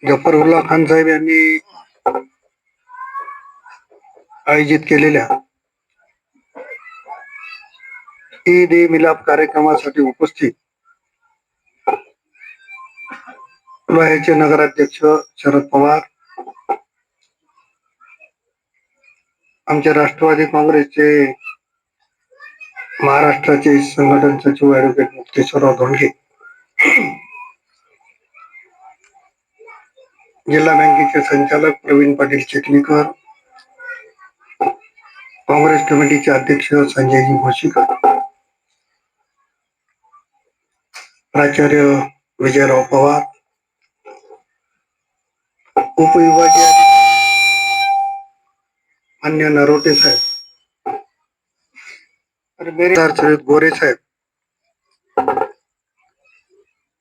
जफरउल्ला खान साहेब यांनी आयोजित केलेल्या ईद ए मिलाप कार्यक्रमासाठी उपस्थित लोह्याचे नगराध्यक्ष शरद पवार, आमचे राष्ट्रवादी काँग्रेसचे महाराष्ट्राचे संघटन सचिव ॲडव्होकेट मुक्तेश्वरराव धोंडगे, जिल्हा बँकेचे संचालक प्रवीण पाटील चिखलीकर, काँग्रेस कमिटीचे अध्यक्ष संजयजी भोशीकर, प्राचार्य विजयराव पवार, उपविभागीय अन्य नरोटे साहेब आणि मेरे गोरे साहेब,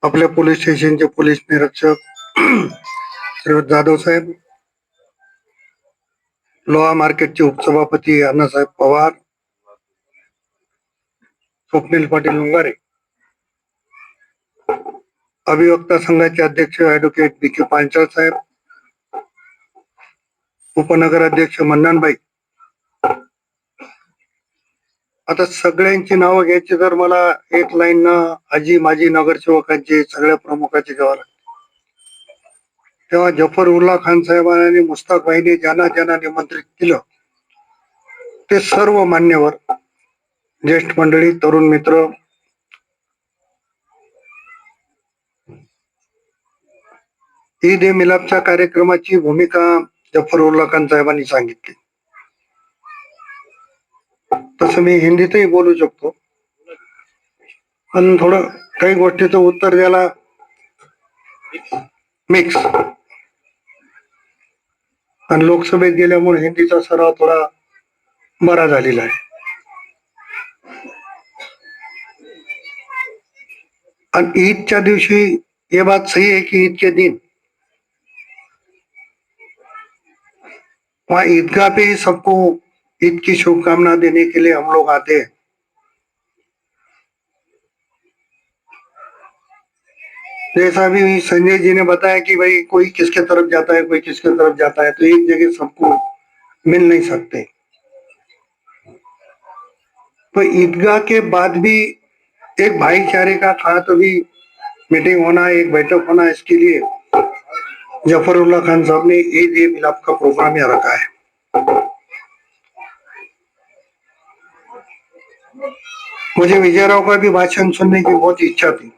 आपल्या पोलीस स्टेशनचे पोलीस निरीक्षक श्रीयुत जाधव साहेब, लोहा मार्केटचे उपसभापती अण्णासाहेब पवार, स्वप्नील पाटील लुंगारे, अभिवक्ता संघाचे अध्यक्ष ॲडव्होकेट बी.के. पांचाळ साहेब, उपनगराध्यक्ष मन्नानबाई. आता सगळ्यांची नावं घ्यायची तर मला एक लाईन आजी माजी नगरसेवकांचे सगळ्या प्रमुखाचे घ्यावं लागते. तेव्हा जफरउल्ला खान साहेबांनी मुस्ताक भाईने ज्यांना ज्यांना निमंत्रित केलं ते सर्व मान्यवर, ज्येष्ठ मंडळी, तरुण मित्र, ईद ए मिलापच्या कार्यक्रमाची भूमिका जफरउल्ला खान साहेबांनी सांगितली. तसं मी हिंदीतही बोलू शकतो, पण थोडं काही गोष्टीचं उत्तर द्यायला मिक्स, आणि लोकसभेत गेल्यामुळे हिंदीचा सराव थोडा बरा झालेला आहे. आणि ईदच्या दिवशी ये बात सही है कि ईद के दिन वहाँ ईदगाह पे ही सबको ईद की शुभकामना देने के लिए हम लोग आते हैं. जैसा भी संजय जी ने बताया कि भाई कोई किसके तरफ जाता है, कोई किसके तरफ जाता है, तो एक जगह सबको मिल नहीं सकते. तो ईदगाह के बाद भी एक भाईचारे का था, तो भी मीटिंग होना, एक बैठक होना, इसके लिए जफरउल्ला खान साहब ने ईद ए मिलाप का प्रोग्राम यहाँ रखा है. मुझे विजयराव का भी भाषण सुनने की बहुत इच्छा थी,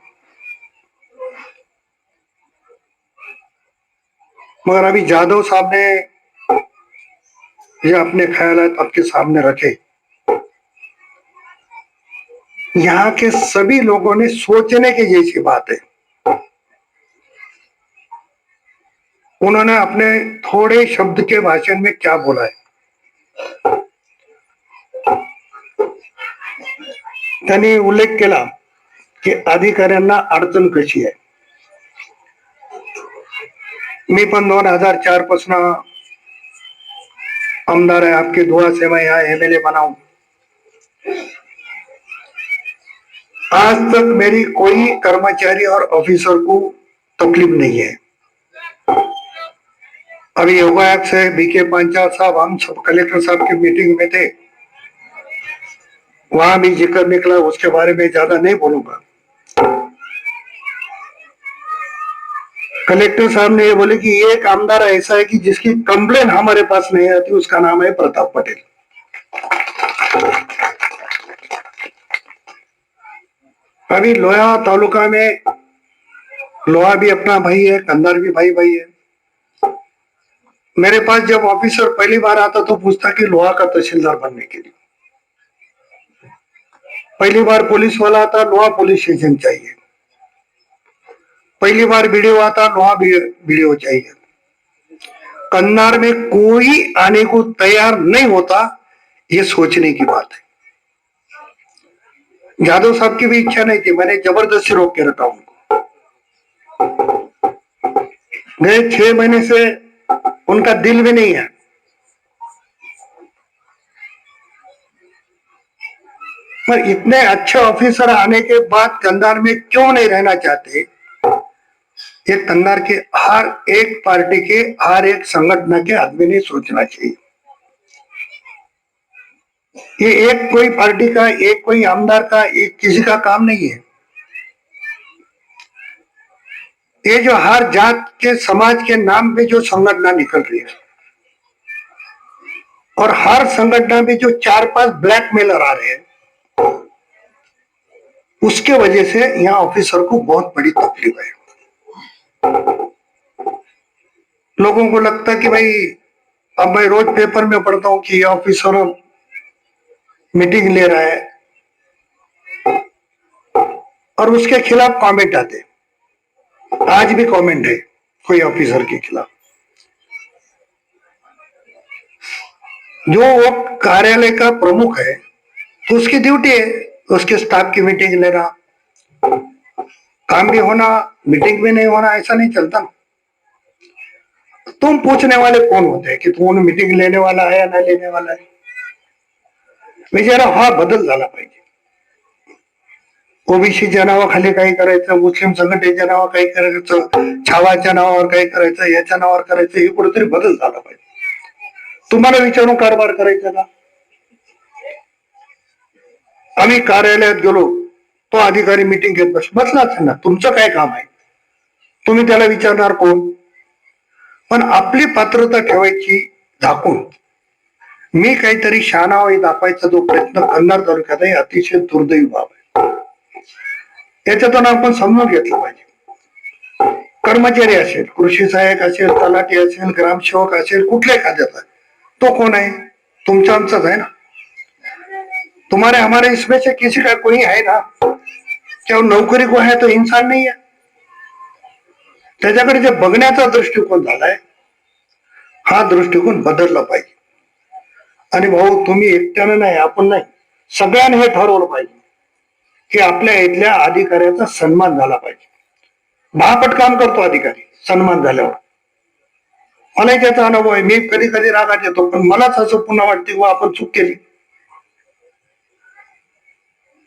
मगर अभी जाधव साहब ने ये अपने ख्यालात आपके सामने रखे. यहाँ के सभी लोगों ने सोचने की जैसी बात है. उन्होंने अपने थोड़े शब्द के भाषण में क्या बोला है, त्यांनी उल्लेख केला की अधिकाऱ्यांना अडचण कशी आहे. मी पण 2004 पासून आमदार है, आपकी दुआ से मैं यहाँ एमएलए बना हूं. आज तक मेरी कोई कर्मचारी और ऑफिसर को तकलीफ नहीं है. अभी योगायोग से बी.के. पांचाल साहब, हम सब कलेक्टर साहब की मीटिंग में थे, वहां भी जिक्र निकला, उसके बारे में ज्यादा नहीं बोलूंगा. कलेक्टर साहब ने ये बोले कि एक आमदार ऐसा है कि जिसकी कंप्लेन हमारे पास नहीं आती, उसका नाम है प्रताप पटेल. अभी लोहा तालुका में लोहा भी अपना भाई है, कंधार भी भाई भाई है. मेरे पास जब ऑफिसर पहली बार आता तो पूछता कि लोहा का तहसीलदार बनने के लिए. पहली बार पुलिस वाला आता, लोहा पुलिस स्टेशन चाहिए. पहली बार वीडियो आता, लोहा वीडियो चाहिए. कन्नार में कोई आने को तैयार नहीं होता, ये सोचने की बात है. जाधव साहब की भी इच्छा नहीं थी, मैंने जबरदस्ती रोक के रखा उनको. गए 6 महीने से उनका दिल भी नहीं है. पर इतने अच्छे ऑफिसर आने के बाद कंधार में क्यों नहीं रहना चाहते, ये कन्नार के हर एक पार्टी के, हर एक संगठन के आदमी ने सोचना चाहिए। ये एक कोई पार्टी का, एक कोई आमदार का, एक किसी का काम नहीं है। ये जो हर जात के, समाज के नाम पे जो संगठन निकल रही है, और हर संगठन में जो 4-5 ब्लैकमेलर आ रहे हैं, उसके वजह से यहाँ ऑफिसर को बहुत बड़ी तकलीफ है। लोगों को लगता है कि भाई, अब मैं रोज पेपर में पढ़ता हूँ कि ये ऑफिसर मीटिंग ले रहा है और उसके खिलाफ कमेंट आते। आज भी कमेंट है कोई ऑफिसर के खिलाफ। जो वो कार्यालय का प्रमुख है तो उसकी ड्यूटी है उसके स्टाफ की मीटिंग लेना, काम भी होना, मीटिंग भी नहीं होना, ऐसा नहीं चलता ना। तुम पूछने वाले कौन होते हैं कि तुम मीटिंग लेने वाला है या नहीं लेने वाला है? विचारा हा बदल झाला पाहिजे। ओबीसीच्या नावाखाली काही करायचं, मुस्लिम संघटनेच्या नावावर काही करायचं, छावाच्या नावावर काही करायचं, याच्या नावावर करायचं, हे कुठेतरी बदल झाला पाहिजे। तुम्हाला विचारून कारभार करायचा का? आम्ही कार्यालयात गेलो, तो अधिकारी मीटिंग घेत बसलाच ना, तुमचं काय काम आहे? तुम्ही त्याला विचारणार कोण? पण आपली पात्रता ठेवायची झाकून मी काहीतरी शहाणावाई दाखवायचा जो प्रयत्न कन्नड तालुक्यात आहे, अतिशय दुर्दैवी बाब आहे। याच्यातून आपण समजून घेतलं पाहिजे। कर्मचारी असेल, कृषी सहाय्यक असेल, तलाठी असेल, ग्रामसेवक असेल, कुठल्याही खात्याचा, तो कोण आहे? तुमचा आमचाच आहे ना। तुम्हारे हमारे इसमें से किसी का कोई है ना? क्या नौकरी को है तो इंसान नहीं है? त्याच्याकडे जे बघण्याचा दृष्टिकोन झालाय, हा दृष्टिकोन बदलला पाहिजे। आणि भाऊ, तुम्ही एकट्यानं नाही, आपण नाही, सगळ्यांनी हे ठरवलं पाहिजे की आपल्या इथल्या अधिकाऱ्याचा सन्मान झाला पाहिजे। महापट काम करतो अधिकारी सन्मान झाल्यावर, मला त्याचा अनुभव आहे। मी कधी कधी रागात येतो, पण मलाच असं पुन्हा वाटते की आपण चूक केली।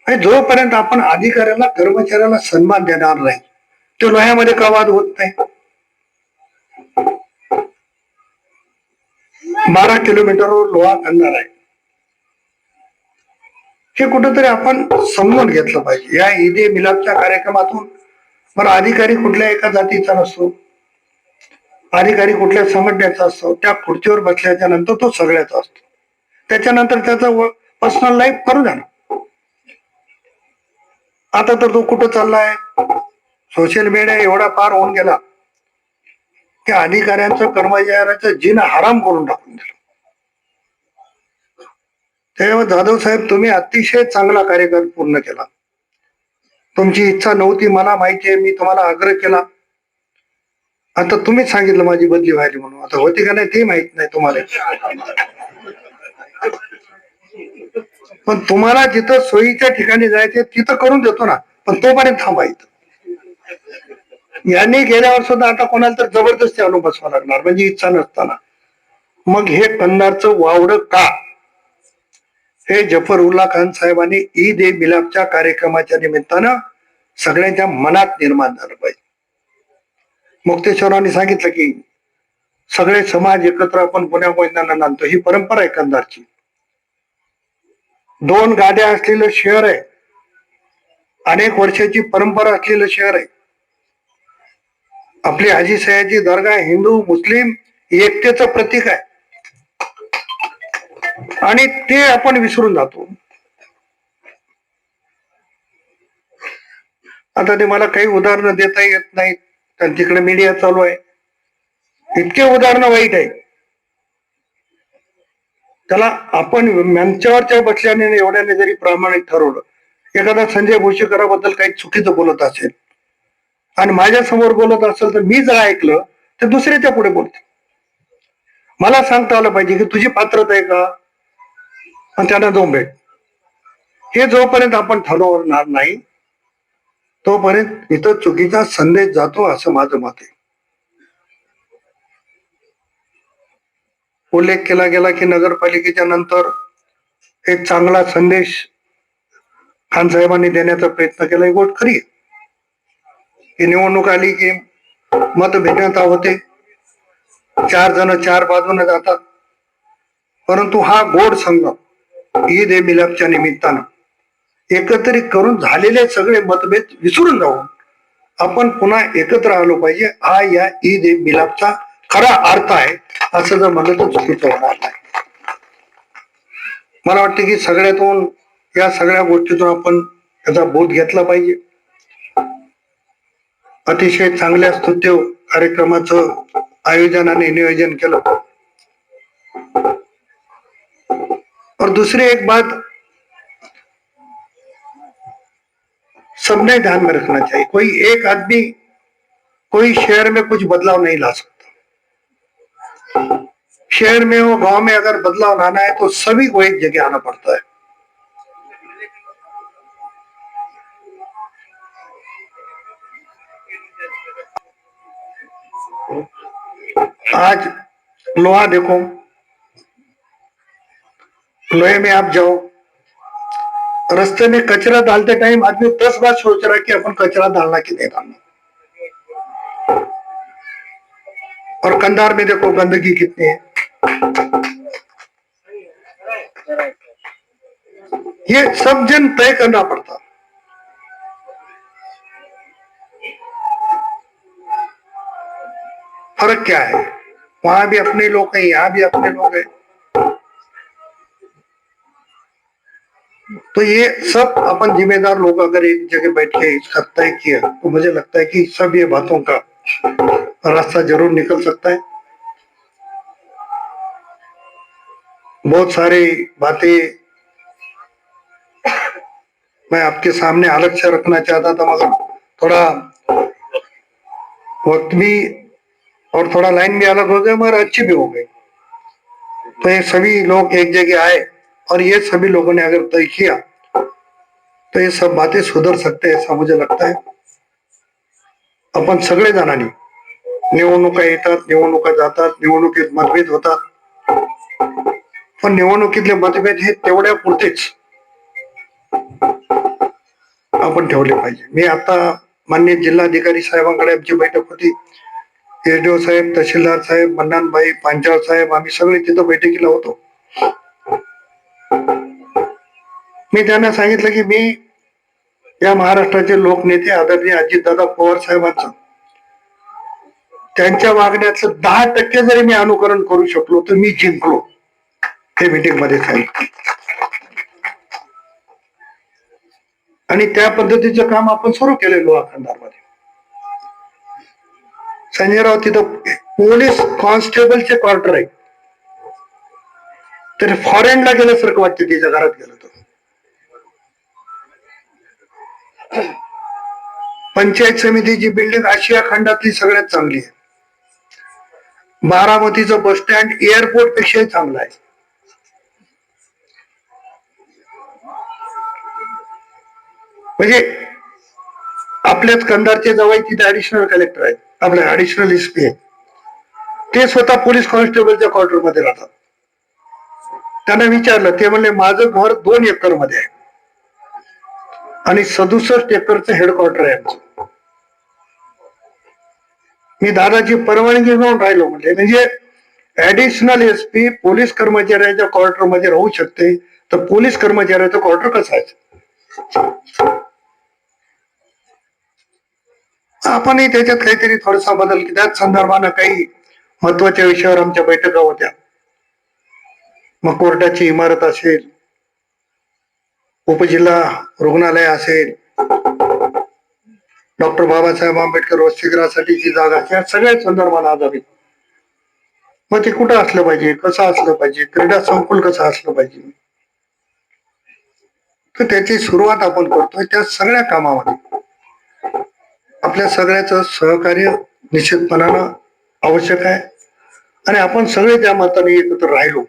जोपर्यंत आपण अधिकाऱ्याला, कर्मचाऱ्याला सन्मान देणार नाही, तो लोह्यामध्ये का वाद होत नाही? 12 किलोमीटरवर लोहा कन्नार आहे, हे कुठंतरी आपण समजून घेतलं पाहिजे। या ईदे मिलादच्या कार्यक्रमातून बरं, अधिकारी कुठल्या एका जातीचा नसतो, अधिकारी कुठल्या संघटनेचा असतो, त्या खुर्चीवर बसल्याच्या नंतर तो सगळ्याचा असतो, त्याच्यानंतर त्याचा पर्सनल लाईफ करू द्या ना। आता तर तो कुठं चाललाय? सोशल मीडिया एवढा पार होऊन गेला की अधिकाऱ्यांचं, कर्मचाऱ्यांचं जीणं हराम करून टाकून दिलं। तेव्हा जाधव साहेब, तुम्ही अतिशय चांगला कार्यक्रम पूर्ण केला। तुमची इच्छा नव्हती, मला माहिती आहे, मी तुम्हाला आग्रह केला। आता तुम्हीच सांगितलं माझी बदली व्हायली म्हणून, आता होती का नाही ते माहित नाही तुम्हाला, पण तुम्हाला जिथं सोयीच्या ठिकाणी जायचे तिथं करून देतो ना, पण तोपर्यंत थांबायचं। यांनी गेल्यावर सुद्धा आता कोणाला तर जबरदस्ती आणून बसवा लागणार, म्हणजे इच्छा नसताना। मग हे कन्नारचं वावड का? हे जफरउल्ला खान साहेबांनी ईद ए मिलादच्या कार्यक्रमाच्या निमित्तानं सगळ्यांच्या मनात निर्माण झालं पाहिजे। मुक्तेश्वरांनी सांगितलं की सगळे समाज एकत्र आपण पुण्या मैदानाला आणतो, ही परंपरा आहे कन्नारची। 2 गाद्या असलेलं शहर आहे, अनेक वर्षाची परंपरा असलेलं शहर आहे। आपली हाजी सयाजी दर्गा हिंदू मुस्लिम एकतेचं प्रतीक आहे, आणि ते आपण विसरून जातो। आता ते मला काही उदाहरणं देता येत नाहीत, कारण तिकडे मीडिया चालू आहे। इतके उदाहरणं वाईट आहे, त्याला आपण मंचावरच्या बसल्याने एवढ्याने जरी प्रामाणिक ठरवलं, एखादा संजय भोशीकराबद्दल काही चुकीचं बोलत असेल आणि माझ्या समोर बोलत असेल, तर मी जर ऐकलं तर दुसऱ्याच्या पुढे बोलते। मला सांगता आलं पाहिजे की तुझी पात्रता आहे का, आणि त्यांना जाऊन भेट। हे जोपर्यंत आपण ठरवणार नाही, तोपर्यंत इथं चुकीचा संदेश जातो, असं माझं मत आहे। उल्लेख केला गेला की नगरपालिकेच्या नंतर एक चांगला संदेश खान साहेबांनी देण्याचा प्रयत्न केला, ही गोष्ट खरी आहे की निवडणूक आली की मतभिन्नता होते, 4 जण 4 बाजूने जातात, परंतु हा गोड संगम ईद ए मिलादच्या निमित्तानं एकत्रित करून झालेले सगळे मतभेद विसरून जाऊन आपण पुन्हा एकत्र आलो पाहिजे. हा या ईद ए मिलादचा खरा अर्थ आहे, असं जर म्हणलं तर चुकीचं होणार नाही. मला वाटतं की सगळ्यातून या सगळ्या गोष्टीतून आपण त्याचा बोध घेतला पाहिजे. अतिशय चांगल्या स्तुत्य कार्यक्रमाचं आयोजन आणि नियोजन केलं. और दूसरी एक बात सबने ध्यान में रखना चाहिए, कोई एक आदमी कोई शहर में कुछ बदलाव नहीं ला सकता. शहर में हो, गांव में अगर बदलाव लाना है तो सभी को एक जगह आना पड़ता है. आज लोहा देखो, लोहे में आप जाओ, रास्ते में कचरा डालते टाइम आदमी 10 बार सोच रहा है कि अपन कचरा डालना कि नहीं डालना. और कंधार में देखो गंदगी कितनी है. ये सब जन तय करना पड़ता. फर्क क्या है, वहां भी अपने लोग हैं, यहाँ भी अपने लोग हैं. तो ये सब अपन जिम्मेदार लोग अगर एक जगह बैठ के इसका तय किया तो मुझे लगता है कि सब ये बातों का रास्ता जरूर निकल सकता है. बहुत सारी बातें मैं आपके सामने अलग से रखना चाहता था, मगर थोड़ा वक्त भी और थोड़ा लाइन भी अलग हो गया, मगर अच्छी भी हो गई. तो ये सभी लोग एक जगह आए और ये सभी लोगों ने अगर तय किया तो ये सब बातें सुधर सकते हैं, ऐसा मुझे लगता है. आपण सगळे जणांनी निवडणुका येतात, निवडणुका जातात, निवडणुकीत मतभेद होतात, पण निवडणुकीतले मतभेद हे तेवढ्या पुरतेच आपण ठेवले पाहिजे. मी आता माननीय जिल्हाधिकारी साहेबांकडे आमची बैठक होती. एसडीओ साहेब, तहसीलदार साहेब, मन्नानबाई, पांचाळ साहेब, आम्ही सगळे तिथं बैठकीला होतो. मी त्यांना सांगितलं की मी या महाराष्ट्राचे लोकनेते आदरणीय अजितदादा पवार साहेबांचं त्यांच्या वागण्याचं 10% जरी मी अनुकरण करू शकलो तर मी जिंकलो, हे मीटिंग मध्ये सांगितलं. आणि त्या पद्धतीचं काम आपण सुरू केलं लोहा खंडारमध्ये. संजयराव तिथं पोलीस कॉन्स्टेबलचे क्वार्टर आहे, तर फॉरेनला गेल्यासारखं वाटतं तिच्या घरात गेलं तर. पंचायत समितीची बिल्डिंग आशिया खंडातली सगळ्यात चांगली आहे. बारामतीचं बस स्टँड एअरपोर्ट पेक्षाही चांगलं आहे. म्हणजे आपल्याच कंधारचे जवळ तिथे ऍडिशनल कलेक्टर आहेत, आपल्या ऍडिशनल एसपी आहेत, ते स्वतः पोलीस कॉन्स्टेबलच्या क्वार्टर मध्ये राहतात. त्यांना विचारलं, ते म्हणले माझं घर 2 एकर मध्ये आहे आणि 67 एकरचं हेडक्वार्टर आहे आमचं. मी दादाची परवानगी घेऊन राहिलो म्हणले. म्हणजे ऍडिशनल एसपी पोलीस कर्मचाऱ्याच्या क्वार्टर मध्ये राहू शकते, तर पोलीस कर्मचाऱ्याचं क्वार्टर कसं आहे. आपणही त्याच्यात काहीतरी थोडासा बदल. त्याच संदर्भानं काही महत्वाच्या विषयावर आमच्या बैठका होत्या. मग कोर्टाची इमारत असेल, उपजिल्हा रुग्णालय असेल, डॉक्टर बाबासाहेब आंबेडकर वसतिगृहासाठीची जागा, या सगळ्या संदर्भात आधारित. मग ते कुठं असलं पाहिजे, कसं असलं पाहिजे, क्रीडा संकुल कसं असलं पाहिजे, तर त्याची सुरुवात आपण करतोय. त्या सगळ्या कामामध्ये आपल्या सगळ्याचं सहकार्य निश्चितपणानं आवश्यक आहे. आणि आपण सगळे त्या मताने एकत्र राहिलो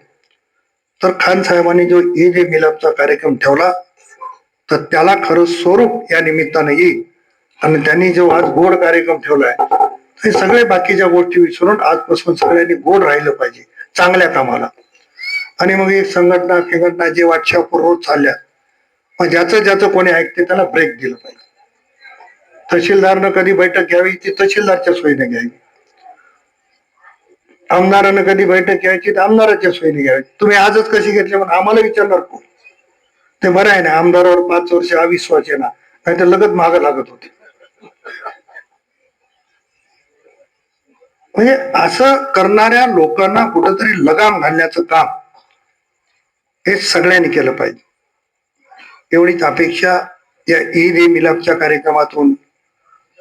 तर खान साहेबांनी जो ईद ए मिलादचा कार्यक्रम ठेवला तर त्याला खरं स्वरूप या निमित्तानं येईल. आणि त्यांनी जो आज गोड कार्यक्रम ठेवलाय, हे सगळे बाकीच्या गोष्टी विसरून आजपासून सगळ्यांनी गोड राहिलं पाहिजे चांगल्या कामाला. आणि मग एक संघटना जे व्हॉट्सअपवर रोज चालल्या, मग ज्याचं कोणी ऐकते त्याला ब्रेक दिलं पाहिजे. तहसीलदारनं कधी बैठक घ्यावी ती तहसीलदारच्या सोयीने घ्यावी, आमदारानं कधी बैठक घ्यायची तर आमदाराच्या सोयीने घ्यावी. तुम्ही आजच कशी घेतली म्हणून आम्हाला विचारणार कोण? ते बरं आहे ना, आमदारावर 5 वर्ष अविश्वास आहे ना, नाही तर लगत मागं लागत होते. म्हणजे असं करणाऱ्या लोकांना कुठंतरी लगाम घालण्याचं काम हे सगळ्यांनी केलं पाहिजे, एवढीच अपेक्षा या ईद ए मिलापच्या कार्यक्रमातून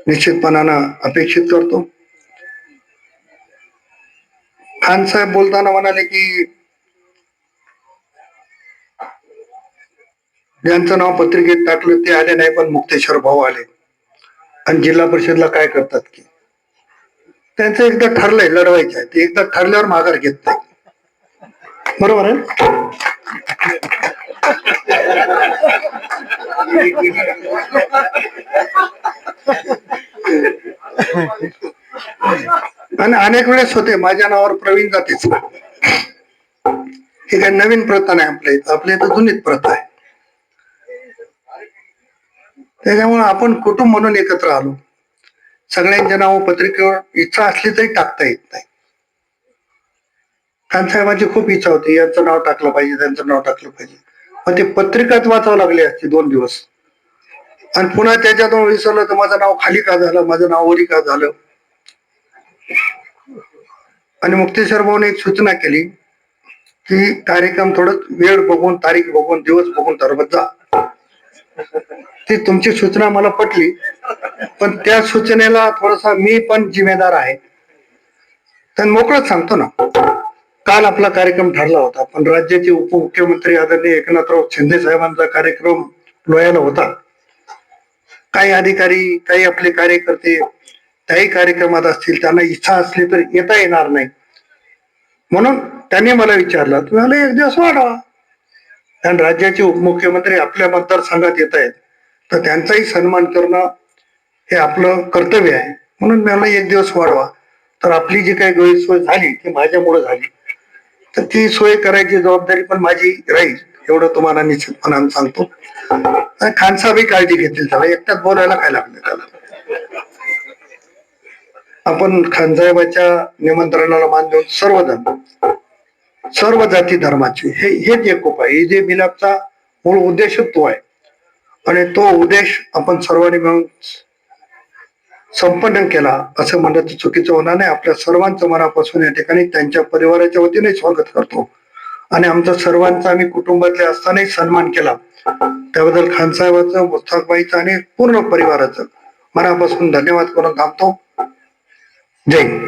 निश्चितपणानं अपेक्षित करतो. खान साहेब बोलताना म्हणाले की ज्यांचं नाव पत्रिकेत टाकलं ते आले नाही, पण मुक्तेश्वर भाऊ आले. आणि जिल्हा परिषदला काय करतात की त्यांचं एकदा ठरलंय लढवायचं आहे, ते एकदा ठरल्यावर माघार घेत नाही. बरोबर आहे. आणि अनेक वेळेस होते माझ्या नावावर प्रवीण जातेच, हे काय नवीन प्रथा नाही आपल्या इथं, आपल्या इथं जुनीच प्रथा आहे. त्याच्यामुळे आपण कुटुंब म्हणून एकत्र आलो. सगळ्यांच्या नाव पत्रिकेवर इच्छा असली तरी टाकता येत नाही. खान साहेबांची खूप इच्छा होती यांचं नाव टाकलं पाहिजे, त्यांचं नाव टाकलं पाहिजे, पण ते पत्रिकाच वाचावं लागली असते 2 दिवस. आणि पुन्हा त्याच्यातून विसरलं तर माझं नाव खाली का झालं, माझं नाव वरी का झालं. आणि मुक्तेश्वर भाऊने एक सूचना केली की कार्यक्रम थोडं वेळ बघून, तारीख बघून, दिवस बघून ठरवत जा. ती तुमची सूचना मला पटली, पण त्या सूचनेला थोडासा मी पण जिम्मेदार आहे. तर मोकळच सांगतो ना, काल आपला कार्यक्रम ठरला होता, पण राज्याचे उपमुख्यमंत्री आदरणीय एकनाथराव शिंदे साहेबांचा कार्यक्रम लोह्याला होता. काही अधिकारी, काही आपले कार्यकर्ते त्याही कार्यक्रमात असतील, त्यांना इच्छा असली तर येता येणार नाही. म्हणून त्यांनी मला विचारलं, तुम्हाला 1 दिवस वाढवा. आणि राज्याचे उपमुख्यमंत्री आपल्या मतदारसंघात येत आहेत, तर त्यांचाही सन्मान करणं हे आपलं कर्तव्य आहे. म्हणून मला 1 दिवस वाढवा. तर आपली जी काही गैरसोय झाली ती माझ्यामुळे झाली, तर ती सोय करायची जबाबदारी पण माझी राहील, एवढं तुम्हाला निश्चितपणाने सांगतो. खान साहेबही काळजी घेतील, त्याला एकट्यात बोलायला काय लागलं त्याला. आपण खान साहेबाच्या निमंत्रणाला मान देऊन सर्वजण, सर्व जाती धर्माचे हेच एकोप आहे. ईद ए मिलापचा मूळ उद्देशच तो आहे. आणि तो उद्देश आपण सर्वांनी मिळून संपन्न केला असं म्हणलं तर चुकीचं होणार नाही. आपल्या सर्वांचं मनापासून या ठिकाणी त्यांच्या परिवाराच्या वतीने स्वागत करतो. आणि आमचा सर्वांचा आम्ही कुटुंबातले असतानाही सन्मान केला, त्याबद्दल खान साहेबांचं, मुस्ताकबाईचं आणि पूर्ण परिवाराचं मनापासून धन्यवाद करून थांबतो. जय हिंद.